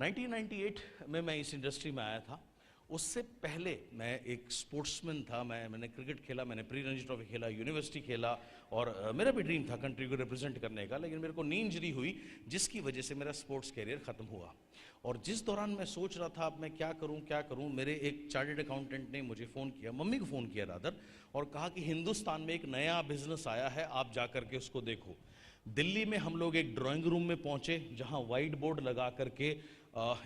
1998 में मैं इस इंडस्ट्री में आया था। उससे पहले मैं एक स्पोर्ट्समैन था। मैंने क्रिकेट खेला, मैंने प्री रणजी ट्रॉफी खेला, यूनिवर्सिटी खेला, और मेरा भी ड्रीम था कंट्री को रिप्रेजेंट करने का, लेकिन मेरे को नी इंजरी हुई जिसकी वजह से मेरा स्पोर्ट्स कैरियर ख़त्म हुआ। और जिस दौरान मैं सोच रहा था अब मैं क्या करूं, मेरे एक चार्टर्ड अकाउंटेंट ने मुझे फ़ोन किया, मम्मी को फ़ोन किया रादर, और कहा कि हिंदुस्तान में एक नया बिजनेस आया है, आप जा करके उसको देखो। दिल्ली में हम लोग एक ड्राइंग रूम में पहुंचे जहां वाइट बोर्ड लगा करके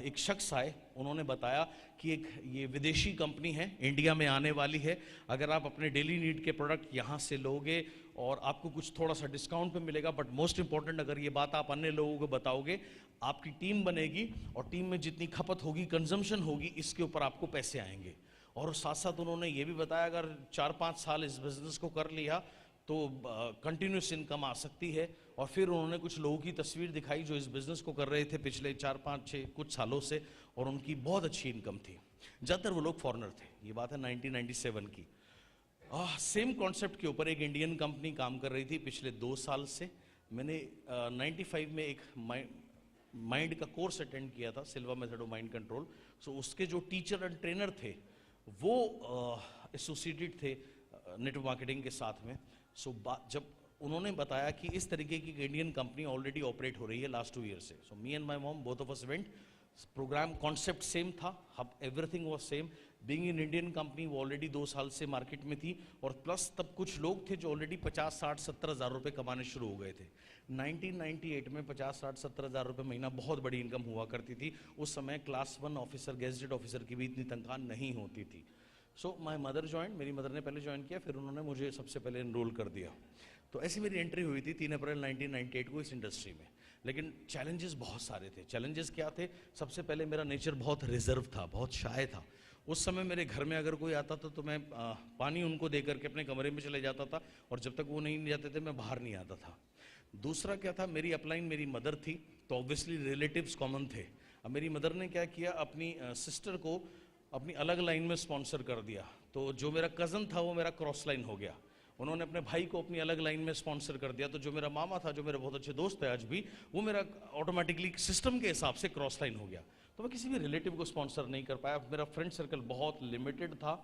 एक शख्स आए, उन्होंने बताया कि एक ये विदेशी कंपनी है, इंडिया में आने वाली है, अगर आप अपने डेली नीड के प्रोडक्ट यहाँ से लोगे और आपको कुछ थोड़ा सा डिस्काउंट पे मिलेगा, बट मोस्ट इंपॉर्टेंट अगर ये बात आप अन्य लोगों को बताओगे, आपकी टीम बनेगी और टीम में जितनी खपत होगी, कंजम्पशन होगी, इसके ऊपर आपको पैसे आएंगे। और साथ साथ उन्होंने ये भी बताया अगर 4-5 साल इस बिज़नेस को कर लिया तो कंटिन्यूस इनकम आ सकती है। और फिर उन्होंने कुछ लोगों की तस्वीर दिखाई जो इस बिज़नेस को कर रहे थे पिछले 4-5-6 कुछ सालों से, और उनकी बहुत अच्छी इनकम थी। ज़्यादातर वो लोग फॉरेनर थे, ये बात है 1997 की। सेम कॉन्सेप्ट के ऊपर एक इंडियन कंपनी काम कर रही थी पिछले 2 साल से। मैंने 95 में एक माइंड का कोर्स अटेंड किया था, सिल्वा मेथड ऑफ माइंड कंट्रोल। सो उसके जो टीचर एंड ट्रेनर थे वो एसोसिएटेड थे नेटवर्क मार्केटिंग के साथ में। सो जब उन्होंने बताया कि इस तरीके की इंडियन कंपनी ऑलरेडी ऑपरेट हो रही है लास्ट 2 ईयर से, so me and my mom both of us went. Program concept same था, everything was same. Being in Indian company वो ऑलरेडी 2 साल से मार्केट में थी, और प्लस तब कुछ लोग थे जो ऑलरेडी 50, 60, 70 हज़ार रुपये कमाने शुरू हो गए थे। 1998 में 50, 60, 70 हज़ार रुपये महीना बहुत बड़ी इनकम हुआ करती थी। उस समय क्लास 1 ऑफिसर, गेजेटेड ऑफिसर की भी इतनी तनख्वाह नहीं होती थी। सो माय मदर ज्वाइन, मेरी मदर ने पहले ज्वाइन किया, फिर उन्होंने मुझे सबसे पहले एनरोल कर दिया। तो ऐसी मेरी एंट्री हुई थी 3 अप्रैल 1998 को इस इंडस्ट्री में। लेकिन चैलेंजेस बहुत सारे थे। चैलेंजेस क्या थे? सबसे पहले मेरा नेचर बहुत रिजर्व था, बहुत शाय था। उस समय मेरे घर में अगर कोई आता था तो मैं पानी उनको दे करके अपने कमरे में चले जाता था, और जब तक वो नहीं जाते थे मैं बाहर नहीं आता था। दूसरा क्या था, मेरी अपलाइन मेरी मदर थी, तो ऑब्वियसली रिलेटिव्स कॉमन थे। अब मेरी मदर ने क्या किया, अपनी सिस्टर को अपनी अलग लाइन में स्पॉन्सर कर दिया। तो जो मेरा कज़न था वो मेरा क्रॉस लाइन हो गया। उन्होंने अपने भाई को अपनी अलग लाइन में स्पॉन्सर कर दिया। तो जो मेरा मामा था, जो मेरे बहुत अच्छे दोस्त है आज भी, वो मेरा ऑटोमेटिकली सिस्टम के हिसाब से क्रॉस लाइन हो गया। तो मैं किसी भी रिलेटिव को स्पॉन्सर नहीं कर पाया। मेरा फ्रेंड सर्कल बहुत लिमिटेड था,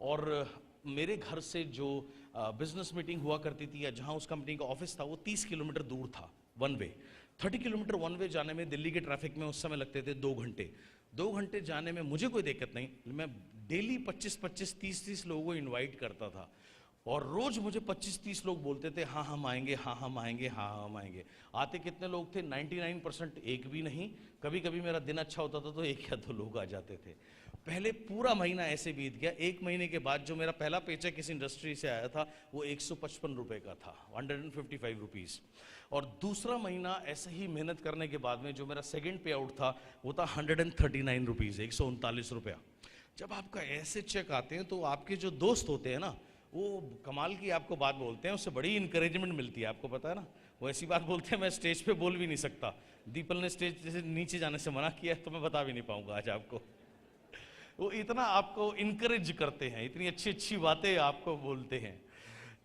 और मेरे घर से जो बिजनेस मीटिंग हुआ करती थी या जहाँ उस कंपनी का ऑफिस था वो 30 किलोमीटर दूर था one way. 30 kilometre one way जाने में दिल्ली के ट्रैफिक में उस समय लगते थे 2 घंटे। 2 घंटे जाने में मुझे कोई दिक्कत नहीं, मैं डेली 25-25, 30-30 लोगों को इनवाइट करता था, और रोज मुझे 25-30 लोग बोलते थे हाँ हम आएंगे, हाँ हम आएंगे, हाँ हम आएंगे। आते कितने लोग थे? 99% एक भी नहीं। कभी कभी मेरा दिन अच्छा होता था तो 1 या 2 लोग आ जाते थे। पहले पूरा महीना ऐसे बीत गया। 1 महीने के बाद जो मेरा पहला पेचेक इस इंडस्ट्री से आया था वो 155 रुपये का था, 155 रुपीज़। और दूसरा महीना ऐसे ही मेहनत करने के बाद में जो मेरा सेकंड पे आउट था वो था 139 रुपीज़, 139 रुपया। जब आपका ऐसे चेक आते हैं तो आपके जो दोस्त होते हैं ना, वो कमाल की आपको बात बोलते हैं, उससे बड़ी इंकरेजमेंट मिलती है। आपको पता है ना, वो ऐसी बात बोलते हैं मैं स्टेज पे बोल भी नहीं सकता। दीपल ने स्टेज से नीचे जाने से मना किया है तो मैं बता भी नहीं पाऊंगा आज आपको। वो इतना आपको इनकरेज करते हैं, इतनी अच्छी अच्छी बातें आपको बोलते हैं।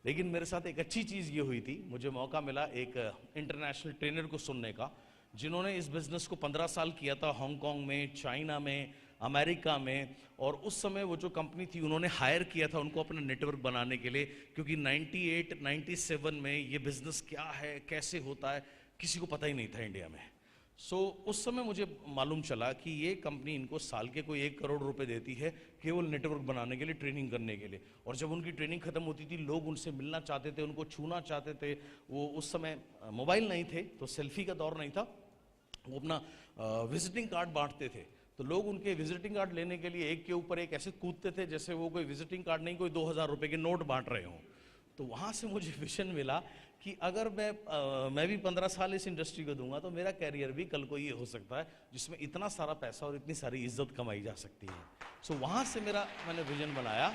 लेकिन मेरे साथ एक अच्छी चीज़ ये हुई थी, मुझे मौका मिला एक इंटरनेशनल ट्रेनर को सुनने का, जिन्होंने इस बिज़नेस को 15 साल किया था हांगकांग में, चाइना में, अमेरिका में। और उस समय वो जो कंपनी थी उन्होंने हायर किया था उनको अपना नेटवर्क बनाने के लिए, क्योंकि 98-97 में ये बिज़नेस क्या है, कैसे होता है, किसी को पता ही नहीं था इंडिया में। उस समय मुझे मालूम चला कि ये कंपनी इनको साल के कोई 1 करोड़ रुपए देती है केवल नेटवर्क बनाने के लिए, ट्रेनिंग करने के लिए। और जब उनकी ट्रेनिंग खत्म होती थी लोग उनसे मिलना चाहते थे, उनको छूना चाहते थे। वो उस समय मोबाइल नहीं थे तो सेल्फी का दौर नहीं था, वो अपना विजिटिंग कार्ड बांटते थे। तो लोग उनके विजिटिंग कार्ड लेने के लिए एक के ऊपर एक ऐसे कूदते थे जैसे वो कोई विजिटिंग कार्ड नहीं, कोई 2000 रुपये के नोट बांट रहे हों। तो वहाँ से मुझे विजन मिला कि अगर मैं भी 15 साल इस इंडस्ट्री को दूंगा तो मेरा कैरियर भी कल को ये हो सकता है जिसमें इतना सारा पैसा और इतनी सारी इज्जत कमाई जा सकती है। वहाँ से मैंने विजन बनाया।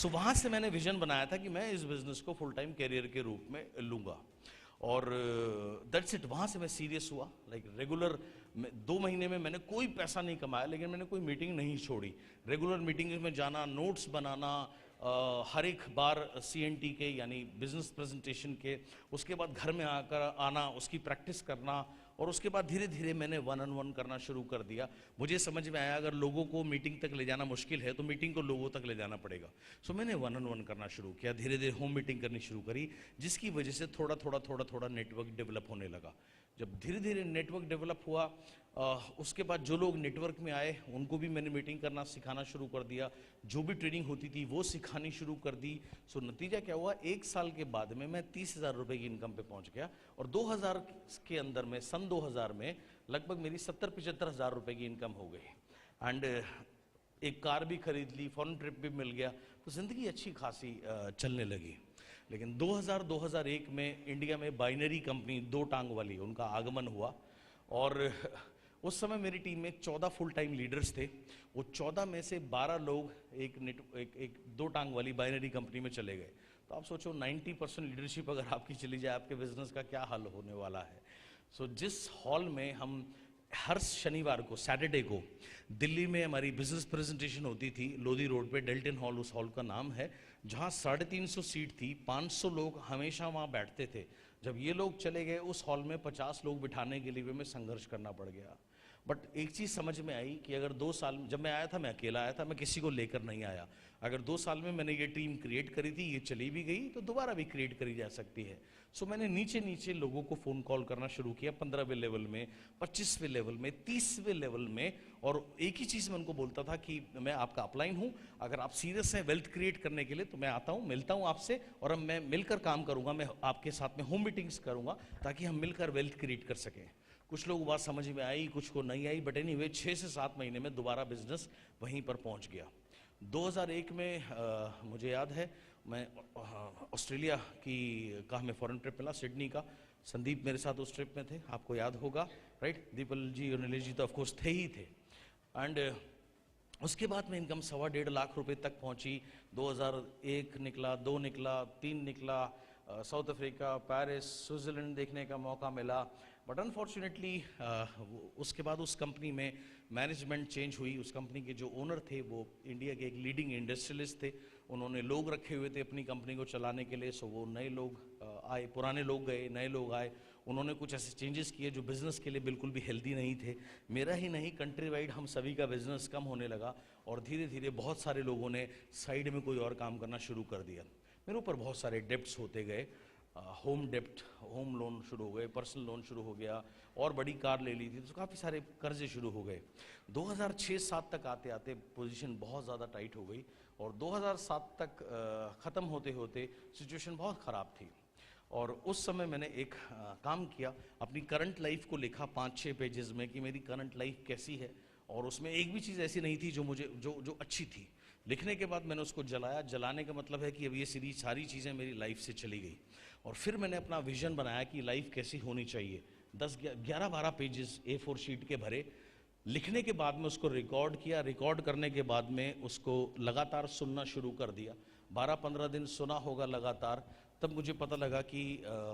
वहाँ से मैंने विजन बनाया था कि मैं इस बिजनेस को फुल टाइम कैरियर के रूप में लूँगा, और दैट्स इट। वहाँ से मैं सीरियस हुआ। रेगुलर 2 महीने में मैंने कोई पैसा नहीं कमाया, लेकिन मैंने कोई मीटिंग नहीं छोड़ी। रेगुलर मीटिंग्स में जाना, नोट्स बनाना, हर एक बार CNT के यानी बिजनेस प्रेजेंटेशन के, उसके बाद घर में आना, उसकी प्रैक्टिस करना, और उसके बाद धीरे धीरे मैंने वन ऑन वन करना शुरू कर दिया। मुझे समझ में आया अगर लोगों को मीटिंग तक ले जाना मुश्किल है तो मीटिंग को लोगों तक ले जाना पड़ेगा। सो मैंने वन ऑन वन करना शुरू किया, धीरे धीरे होम मीटिंग करनी शुरू करी, जिसकी वजह से थोड़ा नेटवर्क डेवलप होने लगा। जब धीरे धीरे नेटवर्क डेवलप हुआ, उसके बाद जो लोग नेटवर्क में आए उनको भी मैंने मीटिंग करना सिखाना शुरू कर दिया, जो भी ट्रेनिंग होती थी वो सिखानी शुरू कर दी। सो नतीजा क्या हुआ, 1 साल के बाद में मैं 30,000 रुपये की इनकम पे पहुंच गया। और 2000 के अंदर में, सन 2000 में लगभग मेरी 70-75 हज़ार रुपये की इनकम हो गई। एंड एक कार भी खरीद ली, फॉरेन ट्रिप भी मिल गया, तो ज़िंदगी अच्छी खासी चलने लगी। लेकिन 2001 में इंडिया में बाइनरी कंपनी 2 टांग वाली उनका आगमन हुआ, और उस समय मेरी टीम में 14 फुल टाइम लीडर्स थे। वो 14 में से 12 लोग एक 2 टांग वाली बाइनरी कंपनी में चले गए। तो आप सोचो 90% लीडरशिप अगर आपकी चली जाए, आपके बिजनेस का क्या हाल होने वाला है। सो जिस हॉल में हम हर शनिवार को, सैटरडे को, दिल्ली में हमारी बिजनेस प्रेजेंटेशन होती थी, लोधी रोड पे डेल्टन हॉल उस हॉल का नाम है, जहाँ 350 सीट थी, 500 लोग हमेशा वहाँ बैठते थे। जब ये लोग चले गए, उस हॉल में 50 लोग बिठाने के लिए भी हमें संघर्ष करना पड़ गया। बट एक चीज़ समझ में आई कि अगर 2 साल, जब मैं आया था मैं अकेला आया था, मैं किसी को लेकर नहीं आया। अगर 2 साल में मैंने ये टीम क्रिएट करी थी, ये चली भी गई, तो दोबारा भी क्रिएट करी जा सकती है। सो मैंने नीचे नीचे लोगों को फ़ोन कॉल करना शुरू किया, 15वें लेवल में, 25वें लेवल में, 30वें लेवल में, और एक ही चीज़ मैं उनको बोलता था कि मैं आपका अपलाइन हूँ, अगर आप सीरियस हैं वेल्थ क्रिएट करने के लिए तो मैं आता हूँ, मिलता हूँ आपसे, और अब मैं मिलकर काम करूँगा, मैं आपके साथ में होम मीटिंग्स करूँगा ताकि हम मिलकर वेल्थ क्रिएट कर सकें। कुछ लोग बात समझ में आई, कुछ को नहीं आई, बट एनीवे 6 से 7 महीने में दोबारा बिजनेस वहीं पर पहुंच गया। 2001 में मुझे याद है, मैं ऑस्ट्रेलिया का हमें फॉरेन ट्रिप मिला, सिडनी का। संदीप मेरे साथ उस ट्रिप में थे, आपको याद होगा, राइट? दीपल जी और नीलेश जी तो ऑफकोर्स थे ही थे। एंड उसके बाद में इनकम 1.25 लाख रुपए तक पहुंची। 2001 निकला, 2 निकला, 3 निकला, साउथ अफ्रीका, पेरिस, स्विट्ज़रलैंड देखने का मौका मिला। बट अनफॉर्चुनेटली उसके बाद उस कंपनी में मैनेजमेंट चेंज हुई। उस कंपनी के जो ओनर थे वो इंडिया के एक लीडिंग इंडस्ट्रियलिस्ट थे, उन्होंने लोग रखे हुए थे अपनी कंपनी को चलाने के लिए। सो वो नए लोग आए, पुराने लोग गए, नए लोग आए, उन्होंने कुछ ऐसे चेंजेस किए जो बिज़नेस के लिए बिल्कुल भी हेल्दी नहीं थे। मेरा ही नहीं, कंट्री वाइड हम सभी का बिज़नेस कम होने लगा, और धीरे धीरे बहुत सारे लोगों ने साइड में कोई और काम करना शुरू कर दिया। मेरे ऊपर बहुत सारे डेप्ट्स होते गए, होम डेप्ट, होम लोन शुरू हो गए, पर्सनल लोन शुरू हो गया, और बड़ी कार ले ली थी तो काफ़ी सारे कर्जे शुरू हो गए। 2006-07 तक आते आते पोजीशन बहुत ज़्यादा टाइट हो गई, और 2007 तक ख़त्म होते होते सिचुएशन बहुत ख़राब थी। और उस समय मैंने एक काम किया, अपनी करंट लाइफ को लिखा 5-6 पेजेस में कि मेरी करंट लाइफ कैसी है, और उसमें एक भी चीज़ ऐसी नहीं थी जो मुझे जो अच्छी थी। लिखने के बाद मैंने उसको जलाया। जलाने का मतलब है कि अब ये सारी चीज़ें मेरी लाइफ से चली गई, और फिर मैंने अपना विजन बनाया कि लाइफ कैसी होनी चाहिए। 11-12 पेजेस A4 शीट के भरे। लिखने के बाद में उसको रिकॉर्ड किया, रिकॉर्ड करने के बाद में उसको लगातार सुनना शुरू कर दिया। 12-15 दिन सुना होगा लगातार, तब मुझे पता लगा कि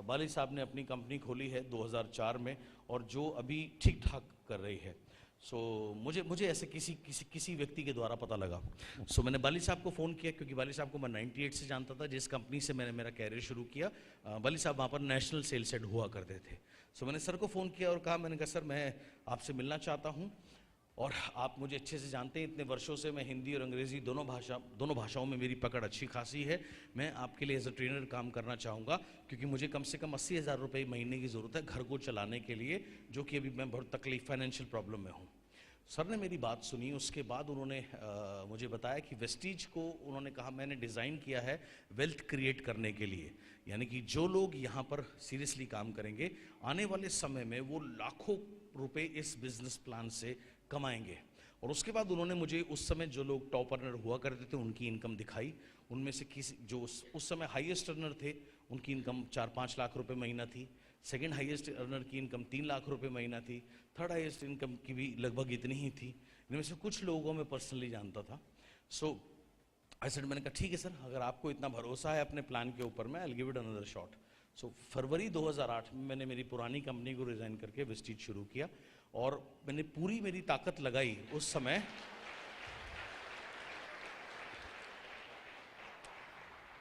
बाली साहब ने अपनी कंपनी खोली है 2004 में, और जो अभी ठीक ठाक कर रही है। सो मुझे ऐसे किसी व्यक्ति के द्वारा पता लगा। सो मैंने बाली साहब को फ़ोन किया, क्योंकि बाली साहब को मैं 98 से जानता था, जिस कंपनी से मैंने मेरा कैरियर शुरू किया। बाली साहब वहाँ पर नेशनल सेल्स हेड हुआ करते थे। सो मैंने सर को फ़ोन किया और कहा, मैंने कहा सर मैं आपसे मिलना चाहता हूँ, और आप मुझे अच्छे से जानते हैं, इतने वर्षों से मैं हिंदी और अंग्रेज़ी दोनों भाषाओं में मेरी पकड़ अच्छी खासी है। मैं आपके लिए एज अ ट्रेनर काम करना चाहूँगा, क्योंकि मुझे कम से कम 80,000 रुपये महीने की ज़रूरत है घर को चलाने के लिए, जो कि अभी मैं बहुत फाइनेंशियल प्रॉब्लम में हूँ। सर ने मेरी बात सुनी। उसके बाद उन्होंने मुझे बताया कि वेस्टीज को उन्होंने कहा मैंने डिज़ाइन किया है वेल्थ क्रिएट करने के लिए, यानी कि जो लोग यहाँ पर सीरियसली काम करेंगे, आने वाले समय में वो लाखों रुपए इस बिजनेस प्लान से कमाएंगे। और उसके बाद उन्होंने मुझे उस समय जो लोग टॉप अर्नर हुआ करते थे उनकी इनकम दिखाई। उनमें से किसी जो उस समय हाईएस्ट अर्नर थे, उनकी इनकम 4-5 लाख रुपए महीना थी। सेकंड हाईएस्ट अर्नर की इनकम 3 लाख रुपए महीना थी। थर्ड हाईएस्ट इनकम की भी लगभग इतनी ही थी। इनमें से कुछ लोगों को मैं पर्सनली जानता था। सो मैंने कहा ठीक है सर, अगर आपको इतना भरोसा है अपने प्लान के ऊपर, मैं I will give it another shot. So फरवरी 2008 में मैंने मेरी पुरानी कंपनी को रिजाइन करके वेस्टीज शुरू किया, और मैंने पूरी मेरी ताकत लगाई उस समय।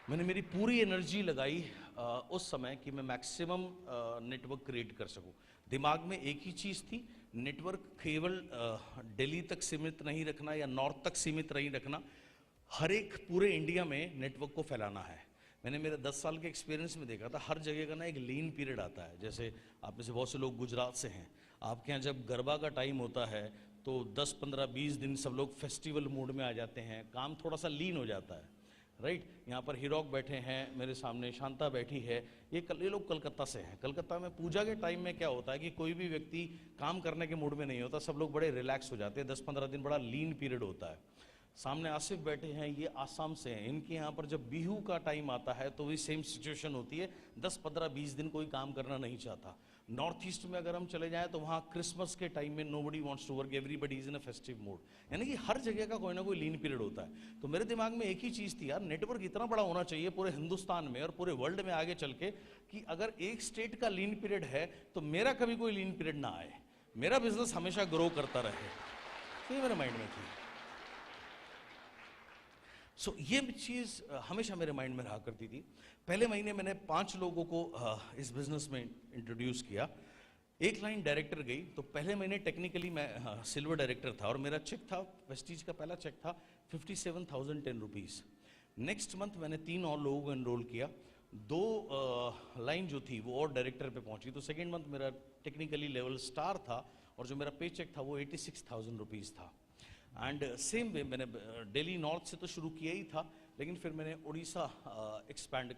मैंने मेरी पूरी एनर्जी लगाई उस समय कि मैं मैक्सिमम नेटवर्क क्रिएट कर सकूं। दिमाग में एक ही चीज़ थी, नेटवर्क केवल दिल्ली तक सीमित नहीं रखना या नॉर्थ तक सीमित नहीं रखना, हर एक पूरे इंडिया में नेटवर्क को फैलाना है। मैंने मेरे 10 साल के एक्सपीरियंस में देखा था, हर जगह का ना एक लीन पीरियड आता है। जैसे आप में से बहुत से लोग गुजरात से हैं, आपके यहाँ जब गरबा का टाइम होता है तो 10, 15, 20 दिन सब लोग फेस्टिवल मूड में आ जाते हैं, काम थोड़ा सा लीन हो जाता है, राइट। यहाँ पर हीरोक बैठे हैं मेरे सामने, शांता बैठी है, ये लोग कलकत्ता से हैं। कलकत्ता में पूजा के टाइम में क्या होता है कि कोई भी व्यक्ति काम करने के मूड में नहीं होता, सब लोग बड़े रिलैक्स हो जाते हैं, 10-15 दिन बड़ा लीन पीरियड होता है। सामने आसिफ बैठे हैं, ये आसाम से हैं, इनके यहाँ पर जब बिहू का टाइम आता है तो वही सेम सिचुएशन होती है, 10-15-20 दिन कोई काम करना नहीं चाहता। नॉर्थ ईस्ट में अगर हम चले जाएं तो वहाँ क्रिसमस के टाइम में nobody wants to work, everybody is in a festive mood, यानी कि हर जगह का कोई ना कोई लीन पीरियड होता है। तो मेरे दिमाग में एक ही चीज़ थी, यार नेटवर्क इतना बड़ा होना चाहिए पूरे हिंदुस्तान में और पूरे वर्ल्ड में आगे चल के कि अगर एक स्टेट का लीन पीरियड है तो मेरा कभी कोई लीन पीरियड ना आए, मेरा बिजनेस हमेशा ग्रो करता रहे। तो ये मेरे माइंड में थी। सो ये चीज़ हमेशा मेरे माइंड में रहा करती थी। पहले महीने मैंने 5 लोगों को इस बिजनेस में इंट्रोड्यूस किया, एक लाइन डायरेक्टर गई। तो पहले महीने टेक्निकली मैं सिल्वर डायरेक्टर था और मेरा चेक था, प्रेस्टीज का पहला चेक था 57,010 रुपीज़। नेक्स्ट मंथ मैंने 3 और लोगों को एनरोल किया, 2 लाइन जो थी वो और डायरेक्टर पे पहुंची। तो सेकेंड मंथ मेरा टेक्निकली लेवल स्टार था और जो मेरा पे चेक था वो 86,000 रुपीज़ था। एंड सेम वे मैंने दिल्ली नॉर्थ से तो शुरू किया ही था, लेकिन फिर मैंने उड़ीसा एक्सपैंड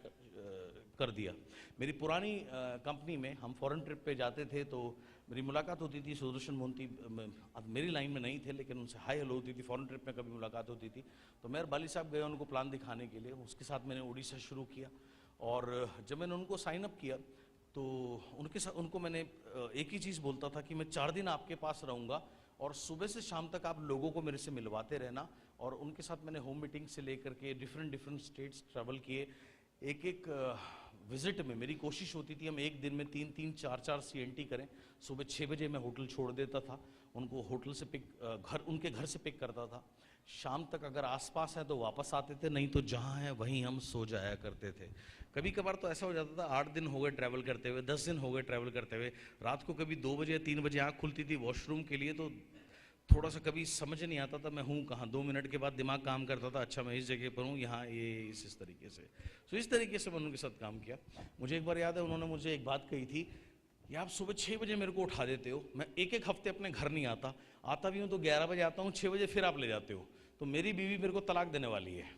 कर दिया। मेरी पुरानी कंपनी में हम फॉरेन ट्रिप पे जाते थे तो मेरी मुलाकात होती थी सुदर्शन मोहंती, अब मेरी लाइन में नहीं थे लेकिन उनसे हाई हेलो होती थी, फॉरेन ट्रिप में कभी मुलाकात होती थी। तो मेहर बाली साहब गए उनको प्लान दिखाने के लिए, उसके साथ मैंने उड़ीसा शुरू किया। और जब मैंने उनको साइन अप किया तो उनके साथ उनको मैंने एक ही चीज़ बोलता था कि मैं 4 दिन आपके पास रहूँगा और सुबह से शाम तक आप लोगों को मेरे से मिलवाते रहना। और उनके साथ मैंने होम मीटिंग से लेकर के डिफरेंट स्टेट्स ट्रैवल किए। एक विजिट में मेरी कोशिश होती थी हम एक दिन में 3-3, 4-4 CNT करें। सुबह 6 बजे मैं होटल छोड़ देता था, उनको होटल से उनके घर से पिक करता था। शाम तक अगर आसपास है तो वापस आते थे, नहीं तो जहाँ है वहीं हम सो जाया करते थे। कभी कभार तो ऐसा हो जाता था 8 दिन हो गए ट्रैवल करते हुए, 10 दिन हो गए ट्रैवल करते हुए, रात को कभी 2 बजे 3 बजे आँख खुलती थी वॉशरूम के लिए, तो थोड़ा सा कभी समझ नहीं आता था मैं हूँ कहाँ। 2 मिनट के बाद दिमाग काम करता था, अच्छा मैं इस जगह पर हूँ, यहाँ ये इस तरीके से। तो इस तरीके से मैंने उनके साथ काम किया। मुझे एक बार याद है उन्होंने मुझे एक बात कही थी कि आप सुबह 6 बजे मेरे को उठा देते हो, मैं एक हफ्ते अपने घर नहीं आता भी हूँ तो 11 बजे आता हूँ, 6 बजे फिर आप ले जाते हो, तो मेरी बीवी मेरे को तलाक देने वाली है।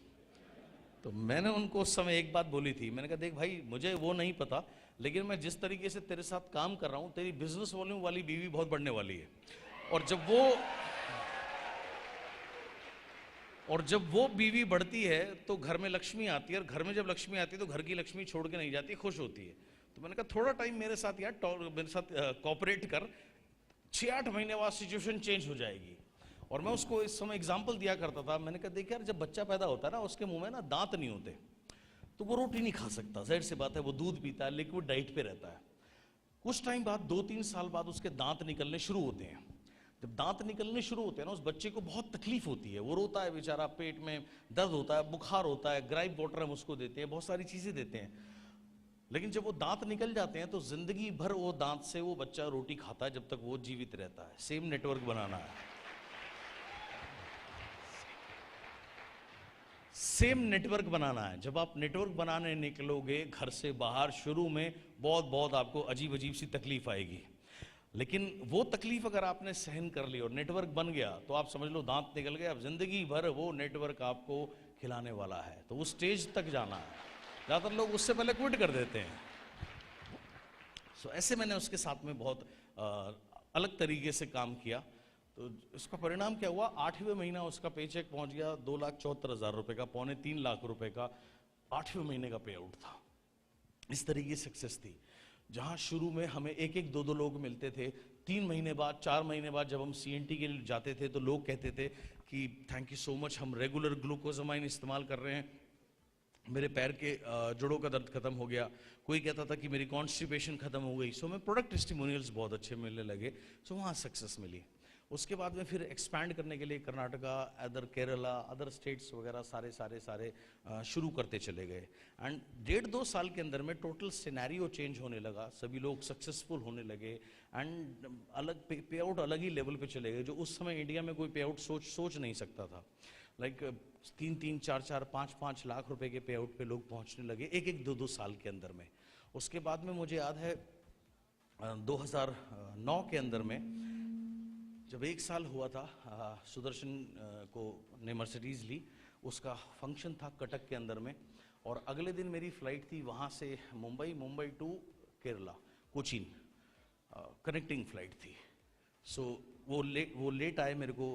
तो मैंने उनको उस समय एक बात बोली थी, मैंने कहा देख भाई मुझे वो नहीं पता, लेकिन मैं जिस तरीके से तेरे साथ काम कर रहा हूँ तेरी बिजनेस वॉल्यूम वाली बीवी बहुत बढ़ने वाली है। और जब वो बीवी बढ़ती है तो घर में लक्ष्मी आती है, और घर में जब लक्ष्मी आती है तो घर की लक्ष्मी छोड़ के नहीं जाती, खुश होती है। तो मैंने कहा थोड़ा टाइम मेरे साथ यार मेरे साथ कोऑपरेट कर, 6-8 महीने बाद सिचुएशन चेंज हो जाएगी। और मैं उसको इस समय एग्जाम्पल दिया करता था, मैंने कहा देख यार जब बच्चा पैदा होता है ना उसके मुंह में ना दांत नहीं होते, तो वो रोटी नहीं खा सकता, जाहिर सी बात है, वो दूध पीता है, लिक्विड डाइट पे रहता है। कुछ टाइम बाद 2-3 साल बाद उसके दांत निकलने शुरू होते हैं। जब दांत निकलने शुरू होते हैं ना उस बच्चे को बहुत तकलीफ होती है, वो रोता है बेचारा, पेट में दर्द होता है, बुखार होता है, ग्राइप वाटर हम उसको देते हैं, बहुत सारी चीजें देते हैं। लेकिन जब वो दांत निकल जाते हैं तो जिंदगी भर वो दांत से वो बच्चा रोटी खाता है जब तक वो जीवित रहता है। सेम नेटवर्क बनाना है, सेम नेटवर्क बनाना है। जब आप नेटवर्क बनाने निकलोगे घर से बाहर, शुरू में बहुत आपको अजीब सी तकलीफ आएगी, लेकिन वो तकलीफ अगर आपने सहन कर ली और नेटवर्क बन गया तो आप समझ लो दांत निकल गए, अब जिंदगी भर वो नेटवर्क आपको खिलाने वाला है। तो उस स्टेज तक जाना है, ज़्यादातर लोग उससे पहले क्विट कर देते हैं। सो ऐसे मैंने उसके साथ में बहुत अलग तरीके से काम किया। तो इसका परिणाम क्या हुआ, 8वें महीना उसका पे चेक पहुंच गया 2,74,000 रुपये का, 2.25 लाख रुपए का 8वें महीने का पे आउट था। इस तरीके से सक्सेस थी, जहां शुरू में हमें 1-1, 2-2 लोग मिलते थे। 3 महीने बाद, 4 महीने बाद जब हम CNT के लिए जाते थे तो लोग कहते थे कि थैंक यू सो मच, हम रेगुलर ग्लूकोजामाइन इस्तेमाल कर रहे हैं, मेरे पैर के जोड़ों का दर्द खत्म हो गया। कोई कहता था कि मेरी कॉन्स्टिपेशन खत्म हो गई। सो मैं प्रोडक्ट टेस्टिमोनियल्स बहुत अच्छे मिलने लगे, सो वहाँ सक्सेस मिली। उसके बाद में फिर एक्सपैंड करने के लिए Karnataka, other Kerala, other states वगैरह सारे शुरू करते चले गए। एंड 1.5-2 साल के अंदर में टोटल सिनेरियो चेंज होने लगा, सभी लोग सक्सेसफुल होने लगे एंड अलग पे आउट अलग ही लेवल पे चले गए, जो उस समय इंडिया में कोई पे आउट सोच नहीं सकता था। लाइक 3-3, 4-4, 5-5 लाख रुपए के पे आउट पे लोग पहुंचने लगे 1-2 साल के अंदर में। उसके बाद में मुझे याद है 2009 के अंदर में जब 1 साल हुआ था, सुदर्शन को ने मर्सिडीज ली, उसका फंक्शन था कटक के अंदर में, और अगले दिन मेरी फ्लाइट थी वहाँ से Mumbai to Kerala, Cochin connecting flight थी। सो वो लेट आए मेरे को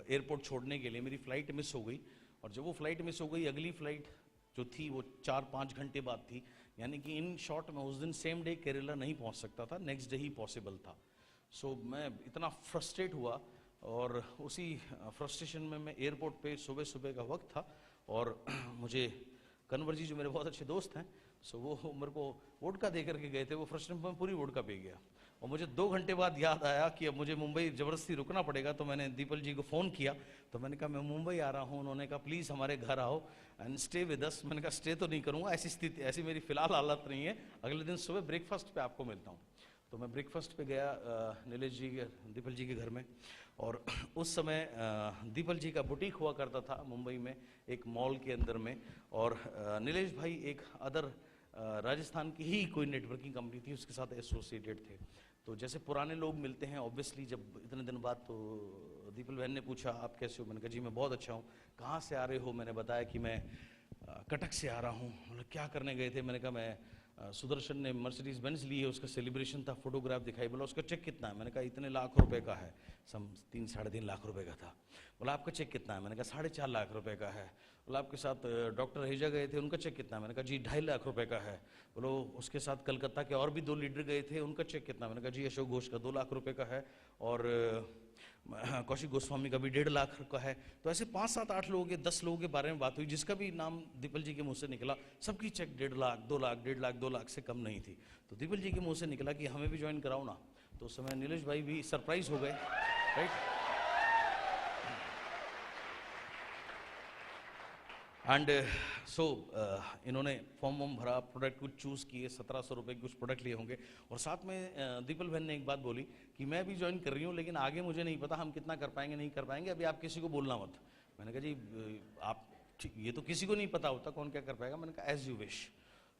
एयरपोर्ट छोड़ने के लिए, मेरी फ्लाइट मिस हो गई, और जब वो फ्लाइट मिस हो गई अगली फ्लाइट जो थी वो 4-5 घंटे बाद थी, यानी कि इन शॉर्ट में उस दिन सेम डे केरला नहीं पहुंच सकता था, नेक्स्ट डे ही पॉसिबल था। सो मैं इतना फ्रस्ट्रेट हुआ, और उसी फ्रस्ट्रेशन में मैं एयरपोर्ट पे सुबह का वक्त था, और मुझे कन्वर जी जो मेरे बहुत अच्छे दोस्त हैं, सो वो मेरे को वोडका दे करके गए थे, वो फ्रस्ट्रेशन में पूरी वोडका पी गया, और मुझे 2 घंटे बाद याद आया कि अब मुझे मुंबई ज़बरदस्ती रुकना पड़ेगा। तो मैंने दीपल जी को फ़ोन किया, तो मैंने कहा मैं मुंबई आ रहा हूँ। उन्होंने कहा प्लीज़ हमारे घर आओ एंड स्टे विद अस। मैंने कहा स्टे तो नहीं करूँगा, ऐसी स्थिति, ऐसी मेरी फ़िलहाल हालत नहीं है, अगले दिन सुबह ब्रेकफास्ट पे आपको मिलता हूँ। तो मैं ब्रेकफास्ट पे गया नीलेश जी के, दीपल जी के घर में, और उस समय दीपल जी का बुटीक हुआ करता था मुंबई में एक मॉल के अंदर में, और नीलेश भाई एक अदर राजस्थान की ही कोई नेटवर्किंग कंपनी थी उसके साथ एसोसिएटेड थे। तो जैसे पुराने लोग मिलते हैं ऑब्वियसली, जब इतने दिन बाद, तो दीपल बहन ने पूछा आप कैसे हो, मैंने कहा जी मैं बहुत अच्छा हूँ, कहाँ से आ रहे हो, मैंने बताया कि मैं कटक से आ रहा हूँ। मतलब क्या करने गए थे, मैंने कहा मैं सुदर्शन ने मर्सिडीज बेंज ली है, उसका सेलिब्रेशन था, फोटोग्राफ दिखाई, बोला उसका चेक कितना है, मैंने कहा इतने लाख रुपए का है, सम 3-3.5 लाख रुपए का था। बोला आपका चेक कितना है, मैंने कहा 4.5 लाख रुपए का है। बोला आपके साथ डॉक्टर हेजा गए थे, उनका चेक कितना है, मैंने कहा जी 2.5 लाख रुपए का है। बोलो उसके साथ कलकत्ता के और भी 2 लीडर गए थे, उनका चेक कितना, मैंने कहा जी अशोक घोष का 2 लाख रुपए का है, और कौशिक गोस्वामी का भी 1.5 लाख का है। तो ऐसे 5-7-8 लोगों के 10 लोगों के बारे में बात हुई, जिसका भी नाम दीपल जी के मुंह से निकला सबकी चेक 1.5 लाख, 2 लाख, 1.5 लाख, 2 लाख से कम नहीं थी। तो दीपल जी के मुंह से निकला कि हमें भी ज्वाइन कराओ ना। तो उस समय नीलेश भाई भी सरप्राइज हो गए, राइट। एंड सो इन्होंने फॉर्म वॉर्म भरा, प्रोडक्ट कुछ चूज़ किए, 1700 रुपये के कुछ प्रोडक्ट लिए होंगे, और साथ में दीपल बहन ने एक बात बोली कि मैं भी ज्वाइन कर रही हूँ, लेकिन आगे मुझे नहीं पता हम कितना कर पाएंगे नहीं कर पाएंगे, अभी आप किसी को बोलना मत। मैंने कहा जी आप, ये तो किसी को नहीं पता होता कौन क्या कर पाएगा। मैंने कहा एज यू विश।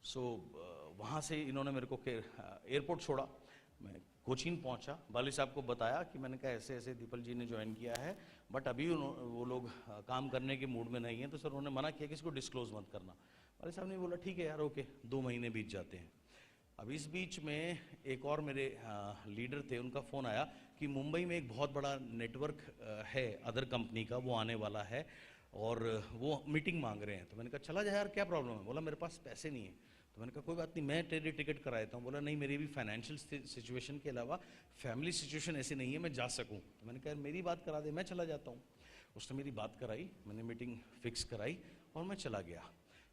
सो वहाँ से इन्होंने मेरे को एयरपोर्ट छोड़ा, मैं कोचीन पहुंचा, वाली साहब को बताया कि मैंने कहा ऐसे ऐसे दीपल जी ने ज्वाइन किया है, बट अभी वो लोग काम करने के मूड में नहीं है। तो सर उन्होंने मना किया कि इसको डिस्क्लोज मत करना। वाली साहब ने बोला ठीक है यार, ओके। 2 महीने बीत जाते हैं। अब इस बीच में एक और मेरे लीडर थे, उनका फ़ोन आया कि मुंबई में एक बहुत बड़ा नेटवर्क है अदर कंपनी का, वो आने वाला है और वो मीटिंग मांग रहे हैं। तो मैंने कहा चला जाए यार, क्या प्रॉब्लम है। बोला मेरे पास पैसे नहीं है। तो मैंने कहा कोई बात नहीं, मैं तेरी टिकट करा देता हूँ। बोला नहीं, मेरी भी फाइनेंशियल सिचुएशन के अलावा फैमिली सिचुएशन ऐसी नहीं है मैं जा सकूँ। तो मैंने कहा मेरी बात करा दे, मैं चला जाता हूँ। उसने मेरी बात कराई, मैंने मीटिंग फिक्स कराई और मैं चला गया।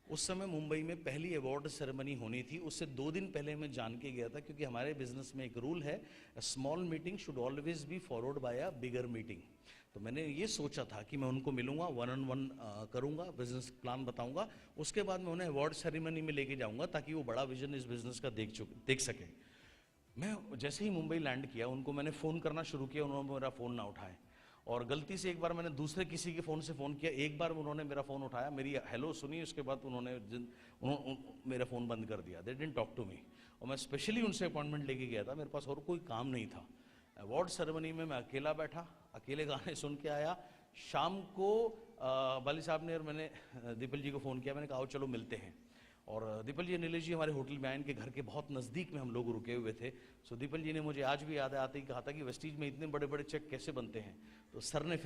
उस समय मुंबई में पहली अवार्ड सेरेमनी होनी थी, उससे 2 दिन पहले मैं जान के गया था, क्योंकि हमारे बिजनेस में एक रूल है, small meeting should always be followed by a bigger meeting. तो मैंने ये सोचा था कि मैं उनको मिलूंगा, 1-on-1 करूंगा, बिजनेस प्लान बताऊंगा, उसके बाद मैं उन्हें अवार्ड सेरेमनी में लेके जाऊंगा ताकि वो बड़ा विजन इस बिजनेस का देख सके। मैं जैसे ही मुंबई लैंड किया, उनको मैंने फ़ोन करना शुरू किया, उन्होंने मेरा फ़ोन ना उठाए, और गलती से एक बार मैंने दूसरे किसी के फ़ोन से फ़ोन किया, एक बार उन्होंने मेरा फ़ोन उठाया, मेरी हेलो सुनी, उसके बाद उन्होंने मेरा फ़ोन बंद कर दिया। They didn't talk to me. और मैं स्पेशली उनसे अपॉइंटमेंट लेके गया था, मेरे पास और कोई काम नहीं था। अवार्ड सेरेमनी में मैं अकेला बैठा, अकेले गाने सुन के आया। शाम को बाली साहब ने और मैंने दीपल जी को फ़ोन किया, मैंने कहा आओ चलो मिलते हैं। और दीपल जी नीलेश जी हमारे होटल में आए, इनके घर के बहुत नज़दीक में हम लोग रुके हुए थे। सो दीपल जी ने मुझे आज भी याद है, आते ही कहा था कि वेस्टीज में इतने बड़े बड़े चेक कैसे बनते हैं। तो सर ने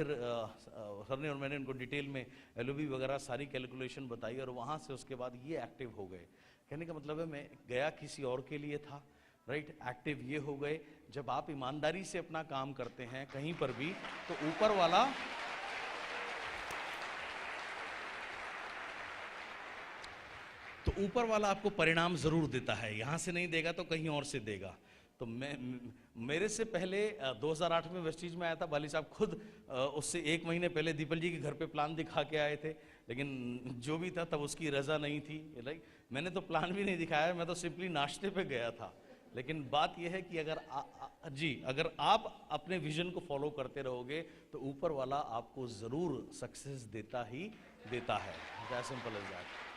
और मैंने उनको डिटेल में एलओबी वगैरह सारी कैलकुलेशन बताई, और वहाँ से उसके बाद ये एक्टिव हो गए। कहने का मतलब है मैं गया किसी और के लिए था, राइट। एक्टिव ये हो गए। जब आप ईमानदारी से अपना काम करते हैं कहीं पर भी, तो ऊपर वाला आपको परिणाम जरूर देता है। यहां से नहीं देगा तो कहीं और से देगा। तो मेरे से पहले 2008 में वेस्टीज में आया था, वाली साहब खुद उससे 1 महीने पहले दीपल जी के घर पे प्लान दिखा के आए थे, लेकिन जो भी था तब उसकी रजा नहीं थी। लाइक मैंने तो प्लान भी नहीं दिखाया, मैं तो सिंपली नाश्ते पे गया था। लेकिन बात यह है कि अगर आप अपने विजन को फॉलो करते रहोगे तो ऊपर वाला आपको जरूर सक्सेस देता ही देता है। Simple as that.